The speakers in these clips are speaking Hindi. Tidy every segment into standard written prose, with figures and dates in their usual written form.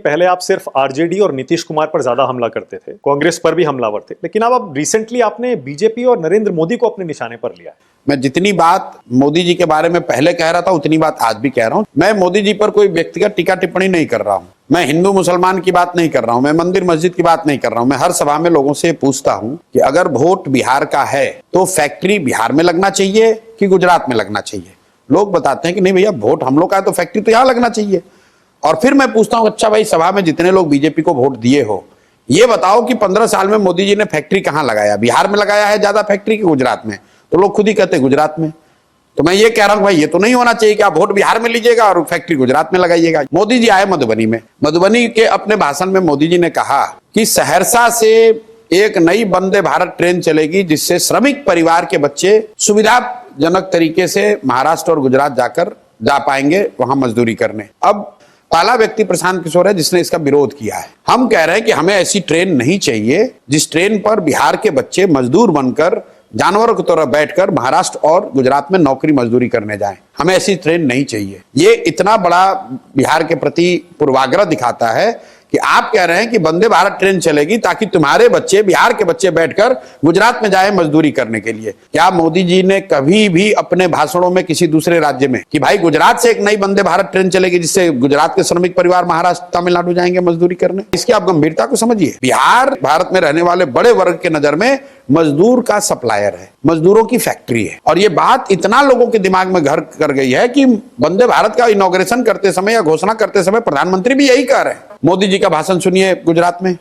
पहले आप सिर्फ आरजेडी और नीतीश कुमार पर ज्यादा हमला करते थे, कांग्रेस पर भी हमलावर थे, लेकिन अब रिसेंटली आपने बीजेपी और नरेंद्र मोदी को अपने निशाने पर लिया है। मैं जितनी बात मोदी जी के बारे में पहले कह रहा था उतनी बात आज भी कह रहा हूं। मैं मोदी जी पर कोई व्यक्तिगत टीका टिप्पणी नहीं कर रहा हूं। मैं हिंदू मुसलमान की बात नहीं कर रहा हूं। मैं मंदिर मस्जिद की बात नहीं कर रहा हूं। मैं हर सभा में लोगों से पूछता हूं कि अगर वोट बिहार का है तो फैक्ट्री बिहार में लगना चाहिए कि गुजरात में लगना चाहिए। लोग बताते हैं कि नहीं भैया, वोट हम लोग का है तो फैक्ट्री तो यहां लगना चाहिए। और फिर मैं पूछता हूं, अच्छा भाई, सभा में जितने लोग बीजेपी को वोट दिए हो, ये बताओ कि 15 साल में मोदी जी ने फैक्ट्री कहां लगाया? बिहार में लगाया है ज्यादा फैक्ट्री कि गुजरात में? तो लोग खुद ही कहते गुजरात में। तो मैं ये कह रहा हूं भाई, ये तो नहीं होना चाहिए कि आप वोट बिहार में लीजिएगा और फैक्ट्री गुजरात में लगाइएगा। मोदी जी आए मधुबनी में। मधुबनी के अपने भाषण में मोदी जी ने कहा कि सहरसा से एक नई वंदे भारत ट्रेन चलेगी जिससे श्रमिक परिवार के बच्चे सुविधाजनक तरीके से महाराष्ट्र और गुजरात जा पाएंगे वहां मजदूरी करने। अब पहला व्यक्ति प्रशांत किशोर है जिसने इसका विरोध किया है। हम कह रहे हैं कि हमें ऐसी ट्रेन नहीं चाहिए जिस ट्रेन पर बिहार के बच्चे मजदूर बनकर, जानवरों की तरह बैठकर महाराष्ट्र और गुजरात में नौकरी मजदूरी करने जाएं। हमें ऐसी ट्रेन नहीं चाहिए। ये इतना बड़ा बिहार के प्रति पूर्वाग्रह दिखाता है कि आप कह रहे हैं कि वंदे भारत ट्रेन चलेगी ताकि तुम्हारे बच्चे, बिहार के बच्चे बैठकर गुजरात में जाए मजदूरी करने के लिए। क्या मोदी जी ने कभी भी अपने भाषणों में किसी दूसरे राज्य में कि भाई गुजरात से एक नई वंदे भारत ट्रेन चलेगी जिससे गुजरात के श्रमिक परिवार महाराष्ट्र, तमिलनाडु जाएंगे मजदूरी करने? इसकी आप गंभीरता को समझिए। बिहार भारत में रहने वाले बड़े वर्ग के नजर में मजदूर का सप्लायर है, मजदूरों की फैक्ट्री है। और ये बात इतना लोगों के दिमाग में घर कर गई है कि वंदे भारत का इनॉग्रेशन करते समय या घोषणा करते समय प्रधानमंत्री भी यही कह रहे हैं। मोदी जी का भाषण सुनिए गुजरात में।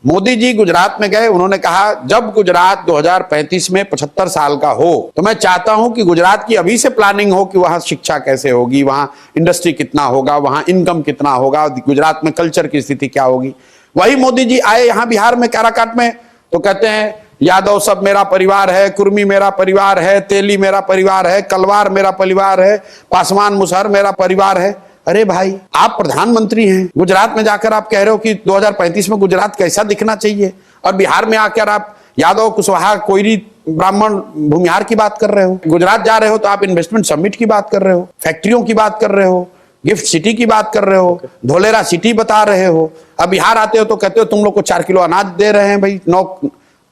मोदी जी गुजरात में गए, उन्होंने कहा जब गुजरात 2035 में 75 साल का हो तो मैं चाहता हूं कि गुजरात की अभी से प्लानिंग हो कि वहां शिक्षा कैसे होगी, वहां इंडस्ट्री कितना होगा, वहां इनकम कितना होगा, गुजरात में कल्चर की स्थिति क्या होगी। वही मोदी जी आए यहां बिहार में काराकाट में तो कहते हैं यादव सब मेरा परिवार है, कुर्मी मेरा परिवार है, तेली मेरा परिवार है, कलवार मेरा परिवार है, पासवान मुसहर मेरा परिवार है। अरे भाई, आप प्रधानमंत्री हैं, गुजरात में जाकर आप कह रहे हो कि 2035 में गुजरात कैसा दिखना चाहिए, और बिहार में आकर आप यादव, कुशवाहा, कोयरी, ब्राह्मण, भूमिहार की बात कर रहे हो। गुजरात जा रहे हो तो आप इन्वेस्टमेंट समिट की बात कर रहे हो, फैक्ट्रियों की बात कर रहे हो, गिफ्ट सिटी की बात कर रहे हो, धोलेरा सिटी बता रहे हो। अब बिहार आते हो तो कहते हो तुम लोग को 4 किलो अनाज दे रहे हैं। भाई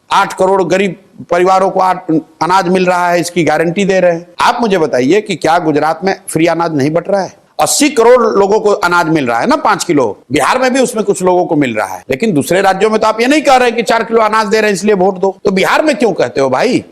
8 करोड़ गरीब परिवारों को अनाज मिल रहा है, इसकी गारंटी दे रहे हैं। आप मुझे बताइए कि क्या गुजरात में फ्री अनाज नहीं बट रहा है? 80 करोड़ लोगों को अनाज मिल रहा है ना, 5 किलो। बिहार में भी उसमें कुछ लोगों को मिल रहा है, लेकिन दूसरे राज्यों में तो आप ये नहीं कह रहे कि 4 किलो अनाज दे रहे हैं इसलिए वोट दो। तो बिहार में क्यों कहते हो भाई?